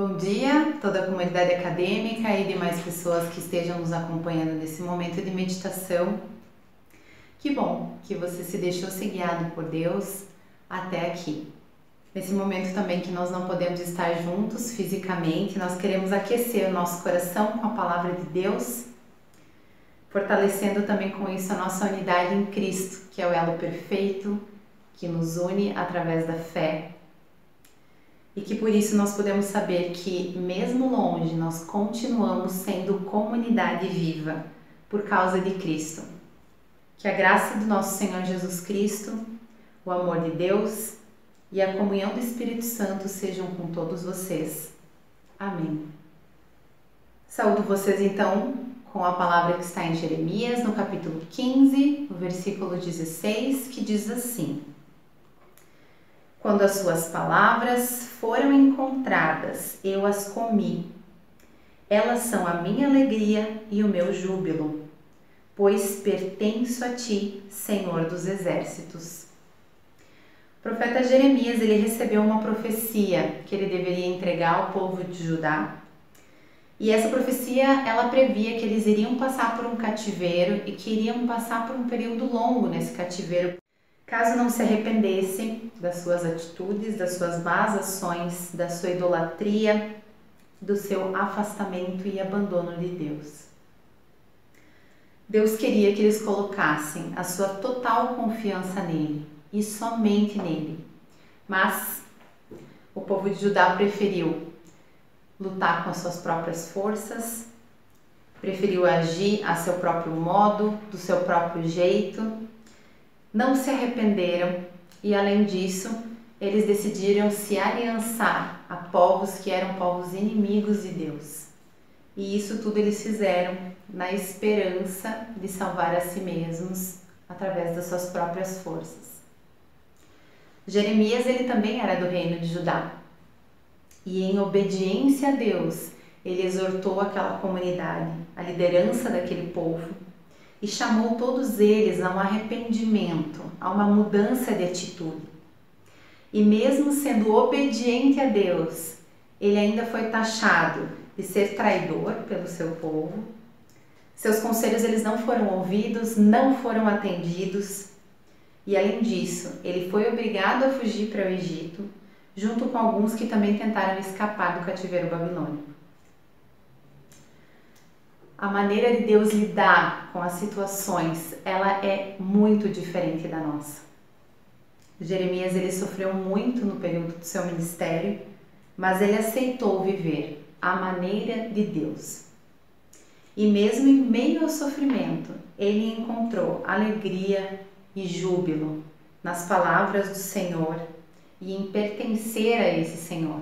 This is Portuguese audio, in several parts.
Bom dia, toda a comunidade acadêmica e demais pessoas que estejam nos acompanhando nesse momento de meditação. Que bom que você se deixou ser guiado por Deus até aqui. Nesse momento também que nós não podemos estar juntos fisicamente, nós queremos aquecer o nosso coração com a palavra de Deus, fortalecendo também com isso a nossa unidade em Cristo, que é o elo perfeito que nos une através da fé. E que por isso nós podemos saber que, mesmo longe, nós continuamos sendo comunidade viva por causa de Cristo. Que a graça do nosso Senhor Jesus Cristo, o amor de Deus e a comunhão do Espírito Santo sejam com todos vocês. Amém. Saúdo vocês então com a palavra que está em Jeremias, no capítulo 15, no versículo 16, que diz assim: Quando as suas palavras foram encontradas, eu as comi. Elas são a minha alegria e o meu júbilo, pois pertenço a ti, Senhor dos exércitos. O profeta Jeremias, ele recebeu uma profecia que ele deveria entregar ao povo de Judá. E essa profecia, ela previa que eles iriam passar por um cativeiro e que iriam passar por um período longo nesse cativeiro, caso não se arrependessem das suas atitudes, das suas más ações, da sua idolatria, do seu afastamento e abandono de Deus. Deus queria que eles colocassem a sua total confiança nele e somente nele. Mas o povo de Judá preferiu lutar com as suas próprias forças, preferiu agir a seu próprio modo, do seu próprio jeito. Não se arrependeram e, além disso, eles decidiram se aliançar a povos que eram povos inimigos de Deus. E isso tudo eles fizeram na esperança de salvar a si mesmos através das suas próprias forças. Jeremias, ele também era do reino de Judá. E em obediência a Deus, ele exortou aquela comunidade, a liderança daquele povo, e chamou todos eles a um arrependimento, a uma mudança de atitude. E mesmo sendo obediente a Deus, ele ainda foi taxado de ser traidor pelo seu povo. Seus conselhos eles não foram ouvidos, não foram atendidos. E além disso, ele foi obrigado a fugir para o Egito, junto com alguns que também tentaram escapar do cativeiro babilônico. A maneira de Deus lidar com as situações, ela é muito diferente da nossa. Jeremias, ele sofreu muito no período do seu ministério, mas ele aceitou viver a maneira de Deus. E mesmo em meio ao sofrimento, ele encontrou alegria e júbilo nas palavras do Senhor e em pertencer a esse Senhor.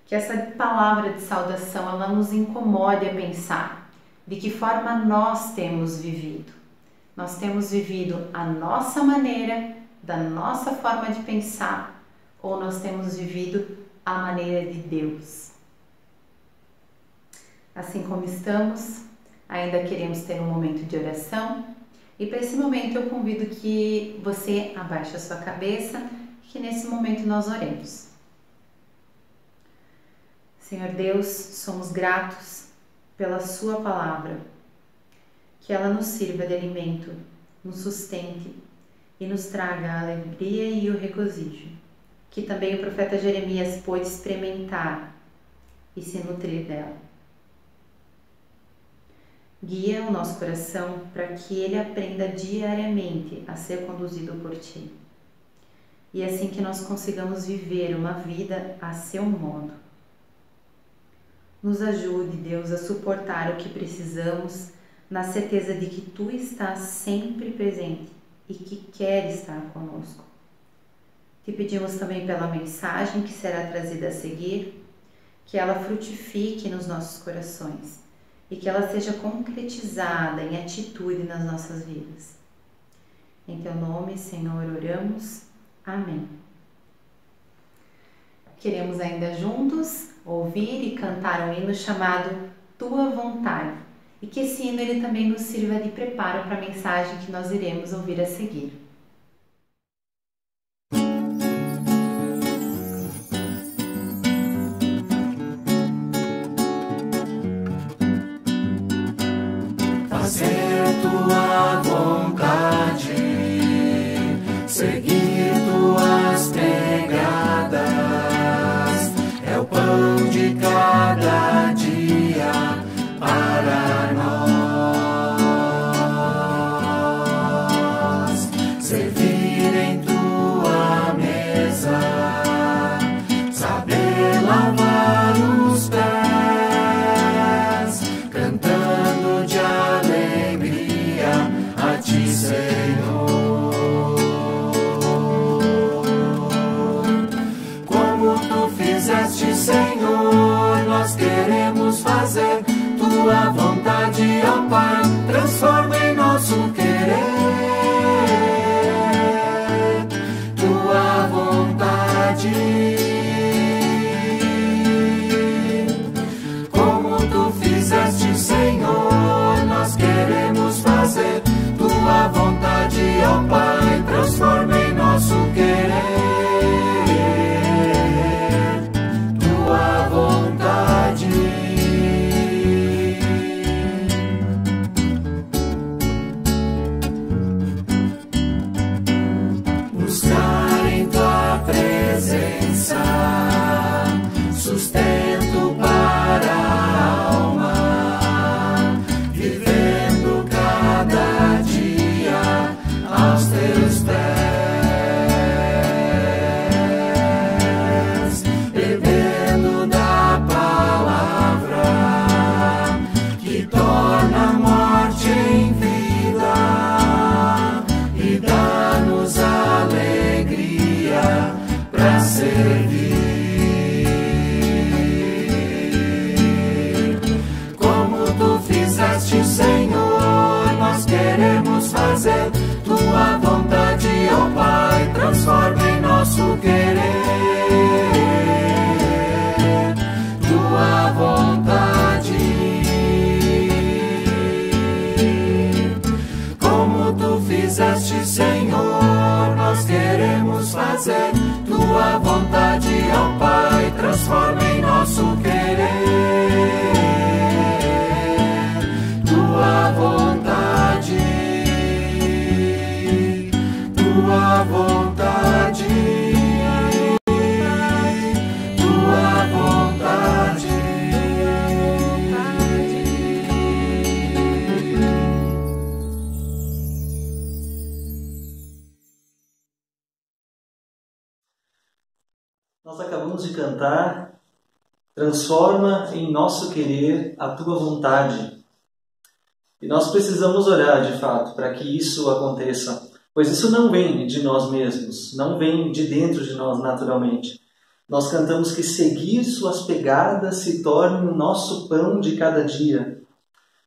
Que essa palavra de saudação ela nos incomode a pensar de que forma nós temos vivido. Nós temos vivido a nossa maneira, da nossa forma de pensar, ou nós temos vivido a maneira de Deus. Assim como estamos, ainda queremos ter um momento de oração, e para esse momento eu convido que você abaixe a sua cabeça, que nesse momento nós oremos. Senhor Deus, somos gratos pela sua palavra, que ela nos sirva de alimento, nos sustente e nos traga a alegria e o regozijo, que também o profeta Jeremias pôde experimentar e se nutrir dela. Guia o nosso coração para que ele aprenda diariamente a ser conduzido por ti. E assim que nós consigamos viver uma vida a seu modo. Nos ajude, Deus, a suportar o que precisamos, na certeza de que Tu estás sempre presente e que quer estar conosco. Te pedimos também pela mensagem que será trazida a seguir, que ela frutifique nos nossos corações e que ela seja concretizada em atitude nas nossas vidas. Em Teu nome, Senhor, oramos. Amém. Queremos ainda juntos ouvir e cantar um hino chamado Tua Vontade, e que esse hino ele também nos sirva de preparo para a mensagem que nós iremos ouvir a seguir. Senhor. Como tu fizeste, Senhor, nós queremos fazer tua vontade, ó Pai, transforma em nosso querer tua vontade. Como tu fizeste, Senhor, nós queremos fazer tua vontade, ó Pai, transforma em nosso querer tua vontade. Buscar em tua presença sustento para a alma, vivendo cada dia aos teus pés, bebendo da palavra que torna a morte em vida e dá-nos alegria para servir. Como tu fizeste, Senhor, nós queremos fazer tua vontade, ó Pai, transforma em nosso querer tua vontade. Como tu fizeste, Senhor, nós queremos fazer tua vontade, ó Pai, transforma em nosso querer tua vontade, tua vontade, tua vontade. Nós acabamos de cantar Transforma em nosso querer a tua vontade. E nós precisamos orar, de fato, para que isso aconteça, pois isso não vem de nós mesmos, não vem de dentro de nós naturalmente. Nós cantamos que seguir suas pegadas se torne o nosso pão de cada dia.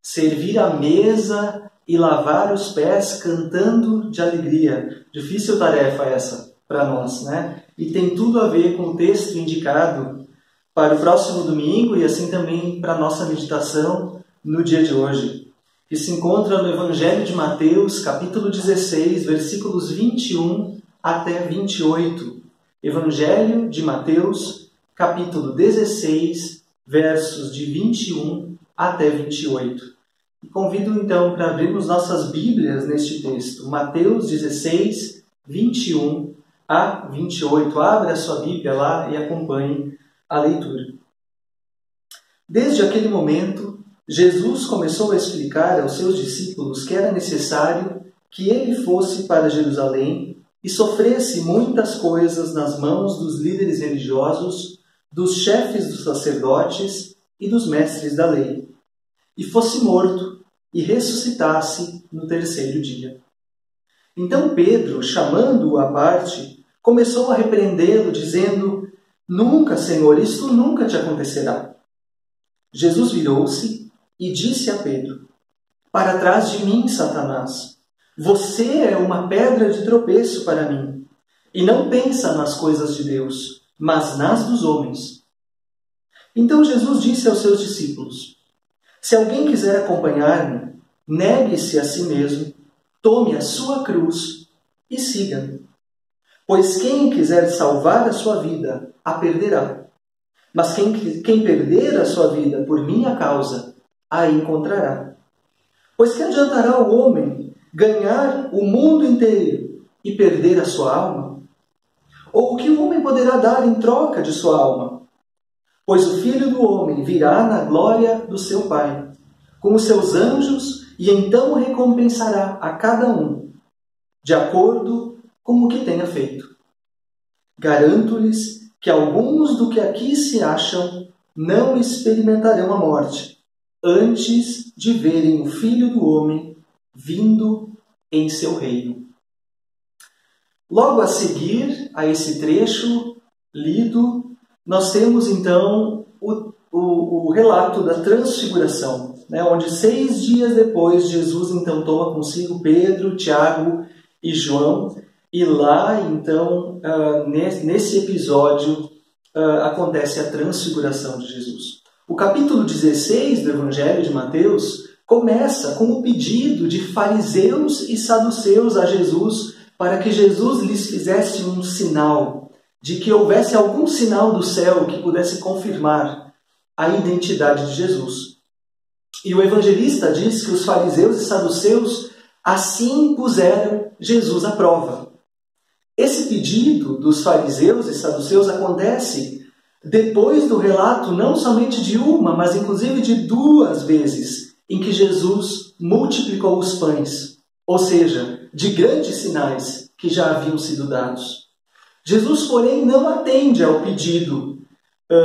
Servir a mesa e lavar os pés cantando de alegria. Difícil tarefa essa para nós, né? E tem tudo a ver com o texto indicado para o próximo domingo e assim também para a nossa meditação no dia de hoje, que se encontra no Evangelho de Mateus, capítulo 16, versículos 21 até 28. Evangelho de Mateus, capítulo 16, versos de 21 até 28. E convido então para abrirmos nossas Bíblias neste texto, Mateus 16, 21 a 28. Abra a sua Bíblia lá e acompanhe a leitura. Desde aquele momento, Jesus começou a explicar aos seus discípulos que era necessário que ele fosse para Jerusalém e sofresse muitas coisas nas mãos dos líderes religiosos, dos chefes dos sacerdotes e dos mestres da lei, e fosse morto e ressuscitasse no terceiro dia. Então Pedro, chamando-o à parte, começou a repreendê-lo, dizendo: Nunca, Senhor, isto nunca te acontecerá. Jesus virou-se e disse a Pedro: Para trás de mim, Satanás, você é uma pedra de tropeço para mim, e não pensa nas coisas de Deus, mas nas dos homens. Então Jesus disse aos seus discípulos: Se alguém quiser acompanhar-me, negue-se a si mesmo, tome a sua cruz e siga-me. Pois quem quiser salvar a sua vida, a perderá. Mas quem perder a sua vida por minha causa, a encontrará. Pois que adiantará o homem ganhar o mundo inteiro e perder a sua alma? Ou o que o homem poderá dar em troca de sua alma? Pois o Filho do Homem virá na glória do seu Pai, com os seus anjos, e então recompensará a cada um, de acordo com o que tenha feito. Garanto-lhes que alguns do que aqui se acham não experimentarão a morte, antes de verem o Filho do Homem vindo em seu reino. Logo a seguir a esse trecho lido, nós temos então o relato da transfiguração, né, onde 6 dias depois Jesus então toma consigo Pedro, Tiago e João, e lá então nesse episódio acontece a transfiguração de Jesus. O capítulo 16 do Evangelho de Mateus começa com o pedido de fariseus e saduceus a Jesus para que Jesus lhes fizesse um sinal, de que houvesse algum sinal do céu que pudesse confirmar a identidade de Jesus. E o evangelista diz que os fariseus e saduceus assim puseram Jesus à prova. Esse pedido dos fariseus e saduceus acontece depois do relato não somente de uma, mas inclusive de 2 vezes em que Jesus multiplicou os pães, ou seja, de grandes sinais que já haviam sido dados. Jesus, porém, não atende ao pedido,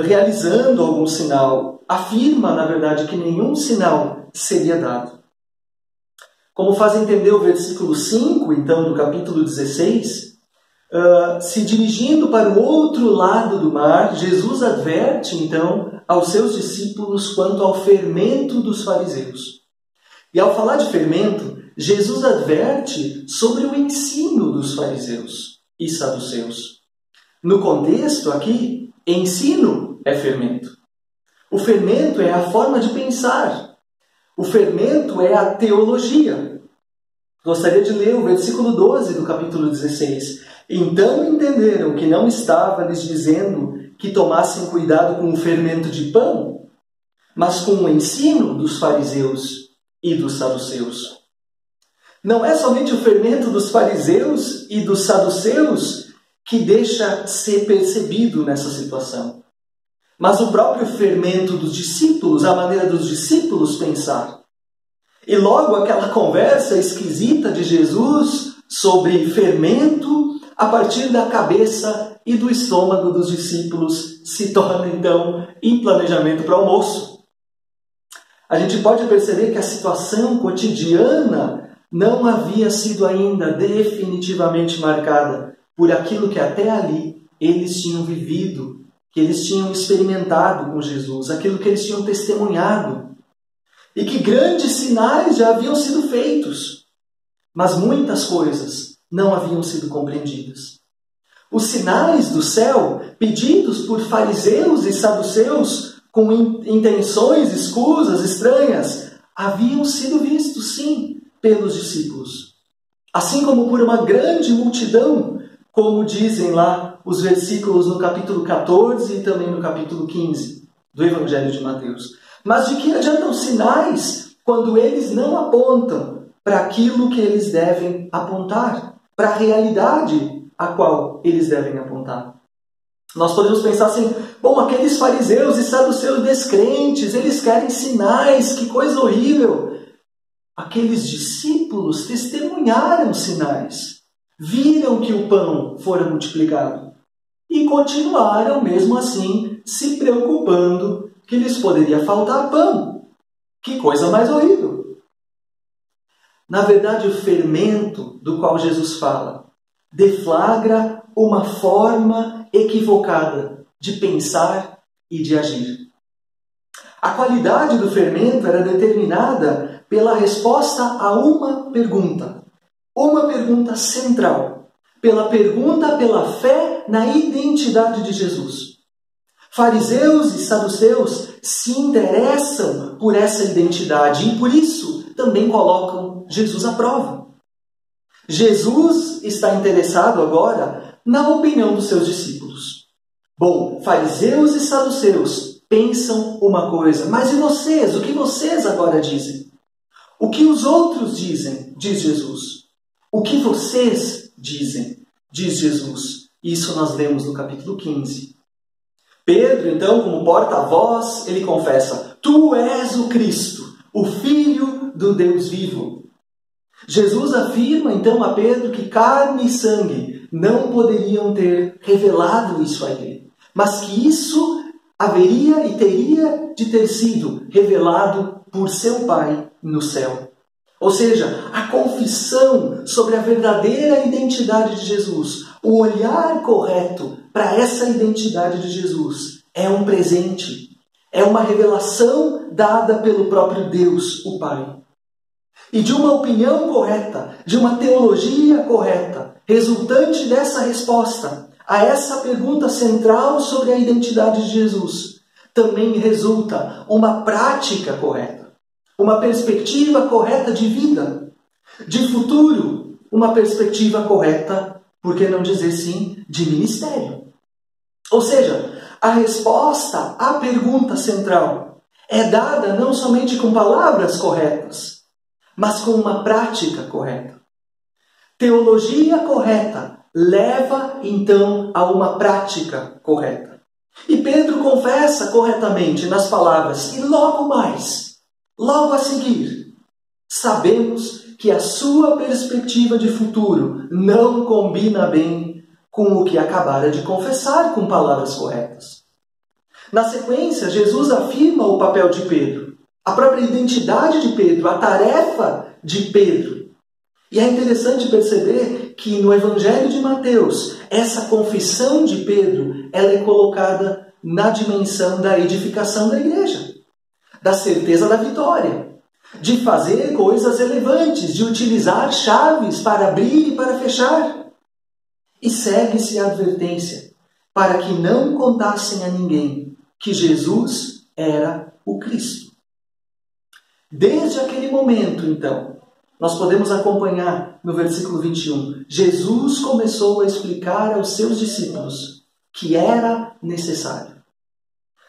realizando algum sinal. Afirma, na verdade, que nenhum sinal seria dado. Como faz entender o versículo 5, então, do capítulo 16, se dirigindo para o outro lado do mar, Jesus adverte, então, aos seus discípulos quanto ao fermento dos fariseus. E ao falar de fermento, Jesus adverte sobre o ensino dos fariseus e saduceus. No contexto aqui, ensino é fermento. O fermento é a forma de pensar. O fermento é a teologia. Gostaria de ler o versículo 12 do capítulo 16. Então entenderam que não estava lhes dizendo que tomassem cuidado com o fermento de pão, mas com o ensino dos fariseus e dos saduceus. Não é somente o fermento dos fariseus e dos saduceus que deixa ser percebido nessa situação, mas o próprio fermento dos discípulos, a maneira dos discípulos pensar. E logo aquela conversa esquisita de Jesus sobre fermento a partir da cabeça e do estômago dos discípulos se torna então em planejamento para o almoço. A gente pode perceber que a situação cotidiana não havia sido ainda definitivamente marcada por aquilo que até ali eles tinham vivido, que eles tinham experimentado com Jesus, aquilo que eles tinham testemunhado. E que grandes sinais já haviam sido feitos, mas muitas coisas não haviam sido compreendidas. Os sinais do céu, pedidos por fariseus e saduceus com intenções escusas, estranhas, haviam sido vistos, sim, pelos discípulos. Assim como por uma grande multidão, como dizem lá os versículos no capítulo 14 e também no capítulo 15 do Evangelho de Mateus. Mas de que adiantam sinais quando eles não apontam para aquilo que eles devem apontar, para a realidade a qual eles devem apontar? Nós podemos pensar assim, bom, aqueles fariseus e saduceus descrentes, eles querem sinais, que coisa horrível. Aqueles discípulos testemunharam sinais, viram que o pão fora multiplicado e continuaram, mesmo assim, se preocupando que lhes poderia faltar pão. Que coisa mais horrível! Na verdade, o fermento do qual Jesus fala deflagra uma forma equivocada de pensar e de agir. A qualidade do fermento era determinada pela resposta a uma pergunta central, pela fé na identidade de Jesus. Fariseus e saduceus se interessam por essa identidade e por isso também colocam Jesus à prova. Jesus está interessado agora na opinião dos seus discípulos. Bom, fariseus e saduceus pensam uma coisa, mas e vocês? O que vocês agora dizem? O que os outros dizem? Diz Jesus. O que vocês dizem? Diz Jesus. Isso nós lemos no capítulo 15. Pedro, então, como porta-voz, ele confessa: Tu és o Cristo, o Filho do Deus vivo. Jesus afirma, então, a Pedro que carne e sangue não poderiam ter revelado isso a ele, mas que isso haveria e teria de ter sido revelado por seu Pai no céu. Ou seja, a confissão sobre a verdadeira identidade de Jesus, o olhar correto para essa identidade de Jesus, é um presente, é uma revelação dada pelo próprio Deus, o Pai. E de uma opinião correta, de uma teologia correta, resultante dessa resposta a essa pergunta central sobre a identidade de Jesus, também resulta uma prática correta, uma perspectiva correta de vida, de futuro, uma perspectiva correta, por que não dizer sim, de ministério. Ou seja, a resposta à pergunta central é dada não somente com palavras corretas, mas com uma prática correta. Teologia correta leva, então, a uma prática correta. E Pedro confessa corretamente nas palavras, e logo mais, logo a seguir, sabemos que a sua perspectiva de futuro não combina bem com o que acabara de confessar com palavras corretas. Na sequência, Jesus afirma o papel de Pedro, a própria identidade de Pedro, a tarefa de Pedro. E é interessante perceber que no Evangelho de Mateus, essa confissão de Pedro, ela é colocada na dimensão da edificação da igreja, da certeza da vitória, de fazer coisas relevantes, de utilizar chaves para abrir e para fechar. E segue-se a advertência para que não contassem a ninguém que Jesus era o Cristo. Desde aquele momento, então, nós podemos acompanhar no versículo 21, Jesus começou a explicar aos seus discípulos que era necessário.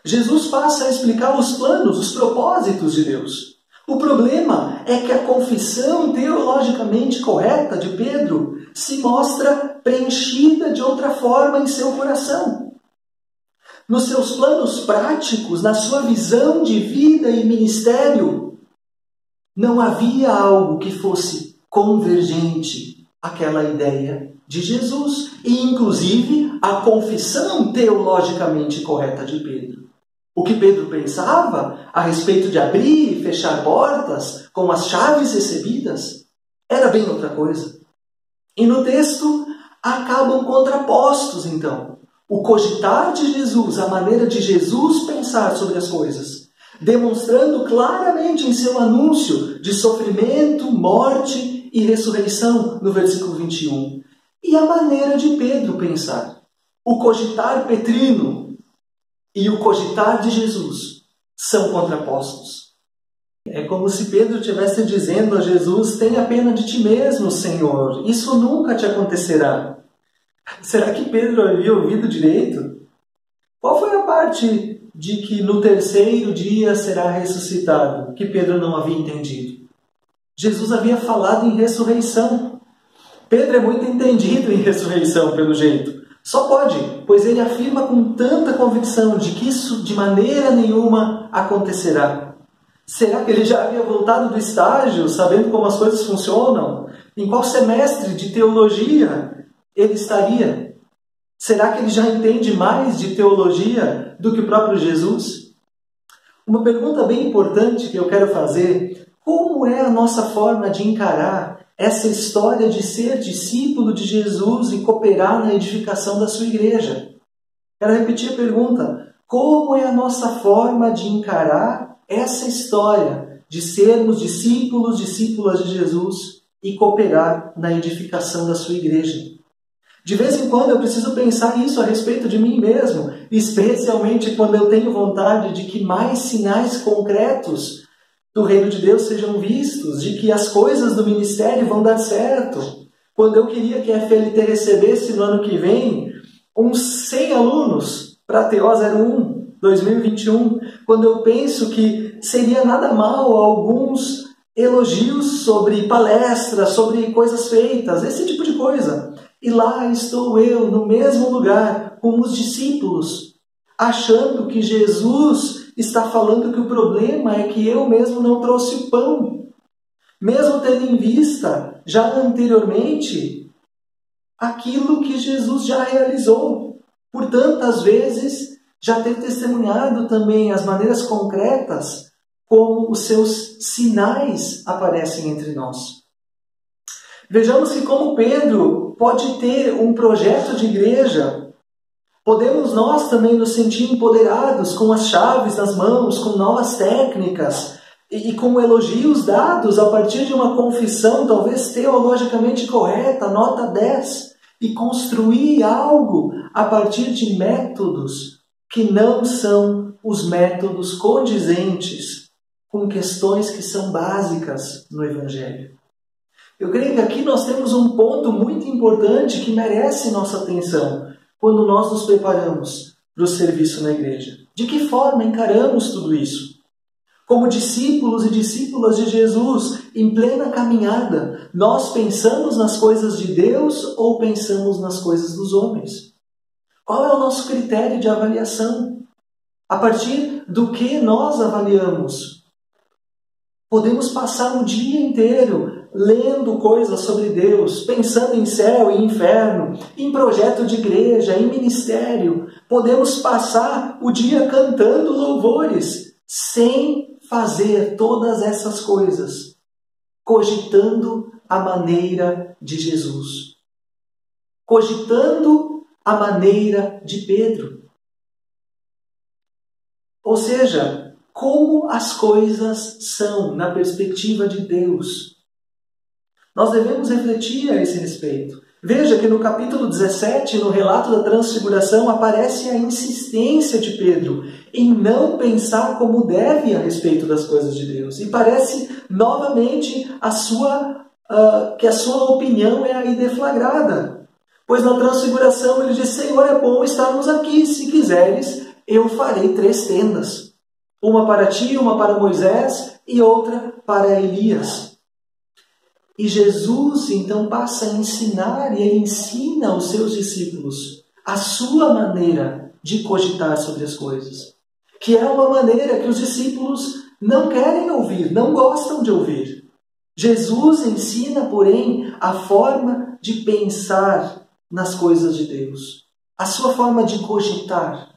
Jesus passa a explicar os planos, os propósitos de Deus. O problema é que a confissão teologicamente correta de Pedro se mostra preenchida de outra forma em seu coração. Nos seus planos práticos, na sua visão de vida e ministério, não havia algo que fosse convergente àquela ideia de Jesus e, inclusive, a confissão teologicamente correta de Pedro. O que Pedro pensava a respeito de abrir e fechar portas com as chaves recebidas era bem outra coisa. E no texto acabam contrapostos, então, o cogitar de Jesus, a maneira de Jesus pensar sobre as coisas, demonstrando claramente em seu anúncio de sofrimento, morte e ressurreição, no versículo 21. E a maneira de Pedro pensar, o cogitar petrino e o cogitar de Jesus, são contrapostos. É como se Pedro estivesse dizendo a Jesus, tenha pena de ti mesmo, Senhor, isso nunca te acontecerá. Será que Pedro havia ouvido direito? Qual foi a parte de que no terceiro dia será ressuscitado, que Pedro não havia entendido? Jesus havia falado em ressurreição. Pedro é muito entendido em ressurreição, pelo jeito. Só pode, pois ele afirma com tanta convicção de que isso de maneira nenhuma acontecerá. Será que ele já havia voltado do estágio, sabendo como as coisas funcionam? Em qual semestre de teologia ele estaria? Será que ele já entende mais de teologia do que o próprio Jesus? Uma pergunta bem importante que eu quero fazer: como é a nossa forma de encarar essa história de ser discípulo de Jesus e cooperar na edificação da sua igreja? Quero repetir a pergunta: como é a nossa forma de encarar essa história de sermos discípulos, discípulas de Jesus e cooperar na edificação da sua igreja? De vez em quando eu preciso pensar isso a respeito de mim mesmo, especialmente quando eu tenho vontade de que mais sinais concretos do reino de Deus sejam vistos, de que as coisas do ministério vão dar certo. Quando eu queria que a FLT recebesse no ano que vem uns 100 alunos para a TO 01 2021, quando eu penso que seria nada mal alguns elogios sobre palestras, sobre coisas feitas, esse tipo de coisa. E lá estou eu, no mesmo lugar, com os discípulos, achando que Jesus está falando que o problema é que eu mesmo não trouxe o pão. Mesmo tendo em vista, já anteriormente, aquilo que Jesus já realizou. Por tantas vezes, já ter testemunhado também as maneiras concretas como os seus sinais aparecem entre nós. Vejamos que como Pedro pode ter um projeto de igreja, podemos nós também nos sentir empoderados com as chaves nas mãos, com novas técnicas e com elogios dados a partir de uma confissão talvez teologicamente correta, nota 10, e construir algo a partir de métodos que não são os métodos condizentes com questões que são básicas no Evangelho. Eu creio que aqui nós temos um ponto muito importante que merece nossa atenção quando nós nos preparamos para o serviço na igreja. De que forma encaramos tudo isso? Como discípulos e discípulas de Jesus, em plena caminhada, nós pensamos nas coisas de Deus ou pensamos nas coisas dos homens? Qual é o nosso critério de avaliação? A partir do que nós avaliamos? Podemos passar o dia inteiro lendo coisas sobre Deus, pensando em céu e inferno, em projeto de igreja, em ministério. Podemos passar o dia cantando louvores, sem fazer todas essas coisas, cogitando a maneira de Jesus, cogitando a maneira de Pedro. Ou seja, como as coisas são na perspectiva de Deus. Nós devemos refletir a esse respeito. Veja que no capítulo 17, no relato da transfiguração, aparece a insistência de Pedro em não pensar como deve a respeito das coisas de Deus. E parece novamente que a sua opinião é aí deflagrada. Pois na transfiguração ele diz: Senhor, é bom estarmos aqui, se quiseres, eu farei 3 tendas. Uma para ti, uma para Moisés e outra para Elias. E Jesus então passa a ensinar, e ele ensina aos seus discípulos a sua maneira de cogitar sobre as coisas. Que é uma maneira que os discípulos não querem ouvir, não gostam de ouvir. Jesus ensina, porém, a forma de pensar nas coisas de Deus. A sua forma de cogitar.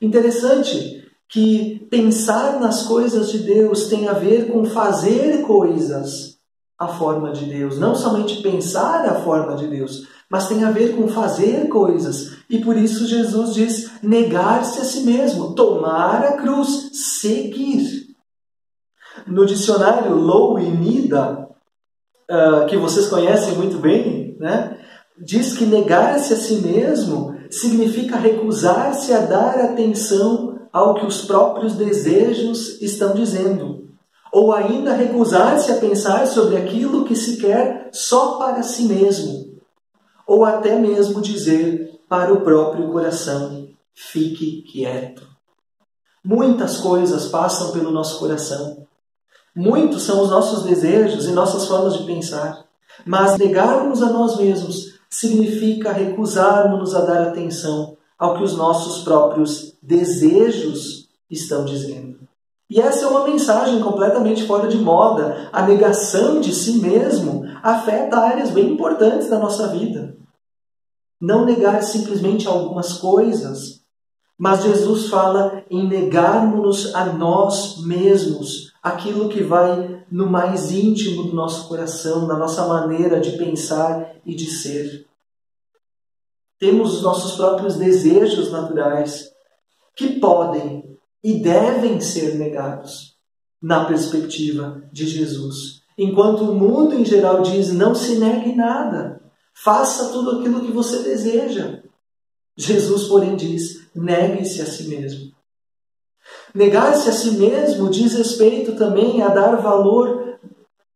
Interessante que pensar nas coisas de Deus tem a ver com fazer coisas a forma de Deus. Não somente pensar a forma de Deus, mas tem a ver com fazer coisas. E por isso Jesus diz: negar-se a si mesmo, tomar a cruz, seguir. No dicionário Lowe e Nida, que vocês conhecem muito bem, né, diz que negar-se a si mesmo significa recusar-se a dar atenção ao que os próprios desejos estão dizendo. Ou ainda recusar-se a pensar sobre aquilo que se quer só para si mesmo. Ou até mesmo dizer para o próprio coração: fique quieto. Muitas coisas passam pelo nosso coração. Muitos são os nossos desejos e nossas formas de pensar. Mas negarmos a nós mesmos significa recusarmos-nos a dar atenção ao que os nossos próprios desejos estão dizendo. E essa é uma mensagem completamente fora de moda. A negação de si mesmo afeta áreas bem importantes da nossa vida. Não negar simplesmente algumas coisas, mas Jesus fala em negarmos-nos a nós mesmos, aquilo que vai no mais íntimo do nosso coração, na nossa maneira de pensar e de ser. Temos os nossos próprios desejos naturais, que podem e devem ser negados na perspectiva de Jesus. Enquanto o mundo em geral diz: não se negue nada, faça tudo aquilo que você deseja. Jesus, porém, diz: negue-se a si mesmo. Negar-se a si mesmo diz respeito também a dar valor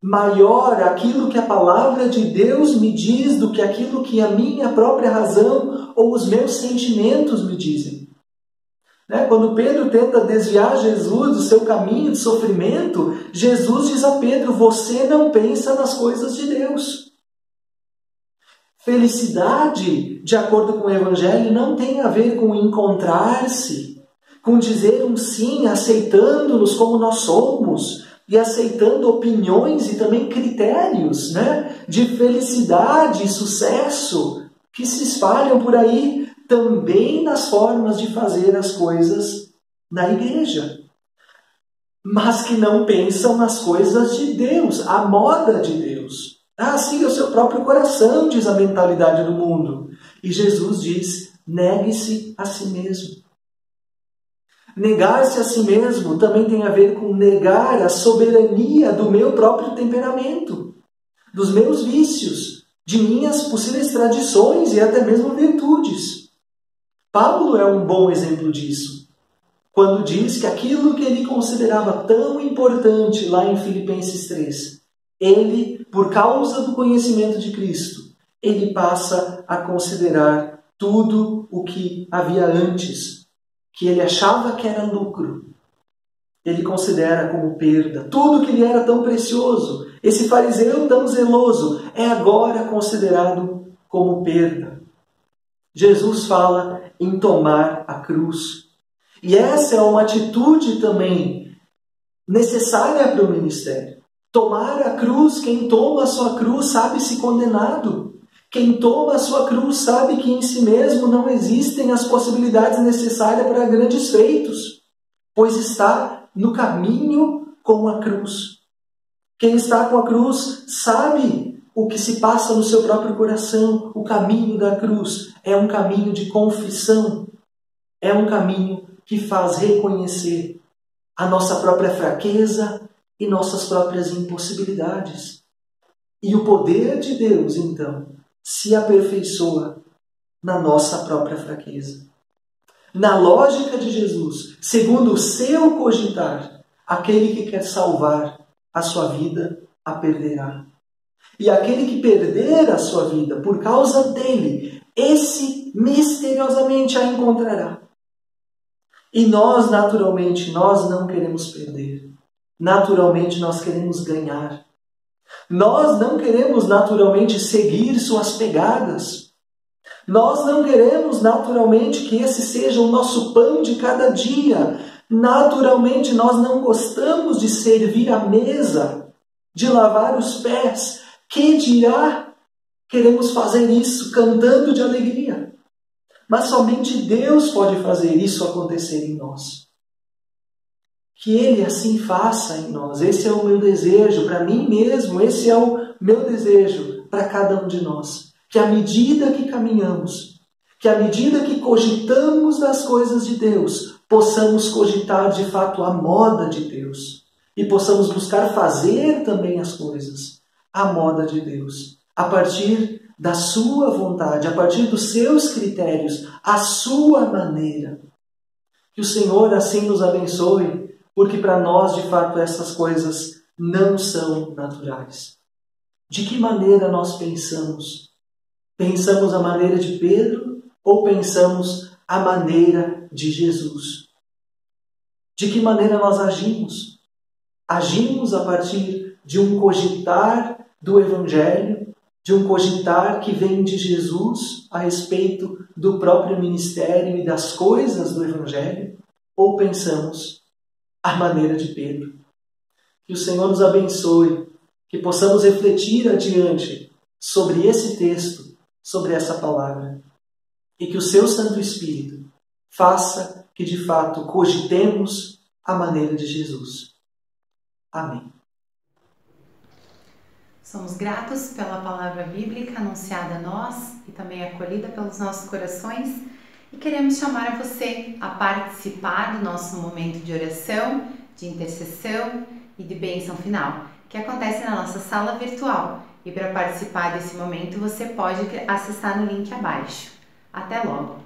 maior àquilo que a palavra de Deus me diz do que aquilo que a minha própria razão ou os meus sentimentos me dizem. Quando Pedro tenta desviar Jesus do seu caminho de sofrimento, Jesus diz a Pedro: você não pensa nas coisas de Deus. Felicidade, de acordo com o Evangelho, não tem a ver com encontrar-se, com dizer um sim, aceitando-nos como nós somos, e aceitando opiniões e também critérios, de felicidade e sucesso que se espalham por aí, também nas formas de fazer as coisas na igreja. mas que não pensam nas coisas de Deus, a moda de Deus. Siga o seu próprio coração, diz a mentalidade do mundo. E Jesus diz, negue-se a si mesmo. Negar-se a si mesmo também tem a ver com negar a soberania do meu próprio temperamento, dos meus vícios, de minhas possíveis tradições e até mesmo virtudes. Paulo é um bom exemplo disso, quando diz que aquilo que ele considerava tão importante lá em Filipenses 3, ele, por causa do conhecimento de Cristo, ele passa a considerar tudo o que havia antes, que ele achava que era lucro, ele considera como perda. Tudo que lhe era tão precioso, esse fariseu tão zeloso, é agora considerado como perda. Jesus fala em tomar a cruz. E essa é uma atitude também necessária para o ministério. Tomar a cruz, quem toma a sua cruz sabe-se condenado. Quem toma a sua cruz sabe que em si mesmo não existem as possibilidades necessárias para grandes feitos, pois está no caminho com a cruz. Quem está com a cruz sabe o que se passa no seu próprio coração. O caminho da cruz é um caminho de confissão, é um caminho que faz reconhecer a nossa própria fraqueza e nossas próprias impossibilidades. E o poder de Deus, então, se aperfeiçoa na nossa própria fraqueza. Na lógica de Jesus, segundo o seu cogitar, aquele que quer salvar a sua vida, a perderá. E aquele que perder a sua vida por causa dele, esse misteriosamente a encontrará. E nós, naturalmente, nós não queremos perder. Naturalmente, nós queremos ganhar. Nós não queremos naturalmente seguir suas pegadas. Nós não queremos naturalmente que esse seja o nosso pão de cada dia. Naturalmente nós não gostamos de servir à mesa, de lavar os pés. Que dirá? Queremos fazer isso cantando de alegria. Mas somente Deus pode fazer isso acontecer em nós. Que Ele assim faça em nós. Esse é o meu desejo para mim mesmo. Esse é o meu desejo para cada um de nós. Que à medida que caminhamos, que à medida que cogitamos das coisas de Deus, possamos cogitar de fato a moda de Deus. E possamos buscar fazer também as coisas à moda de Deus. A partir da sua vontade, a partir dos seus critérios, a sua maneira. Que o Senhor assim nos abençoe. Porque para nós, de fato, essas coisas não são naturais. De que maneira nós pensamos? Pensamos a maneira de Pedro ou pensamos a maneira de Jesus? De que maneira nós agimos? Agimos a partir de um cogitar do Evangelho, de um cogitar que vem de Jesus a respeito do próprio ministério e das coisas do Evangelho? Ou pensamos à maneira de Pedro? Que o Senhor nos abençoe, que possamos refletir adiante sobre esse texto, sobre essa palavra, e que o seu Santo Espírito faça que de fato cogitemos a maneira de Jesus. Amém. Somos gratos pela palavra bíblica anunciada a nós e também acolhida pelos nossos corações. E queremos chamar você a participar do nosso momento de oração, de intercessão e de bênção final, que acontece na nossa sala virtual. E para participar desse momento, você pode acessar no link abaixo. Até logo!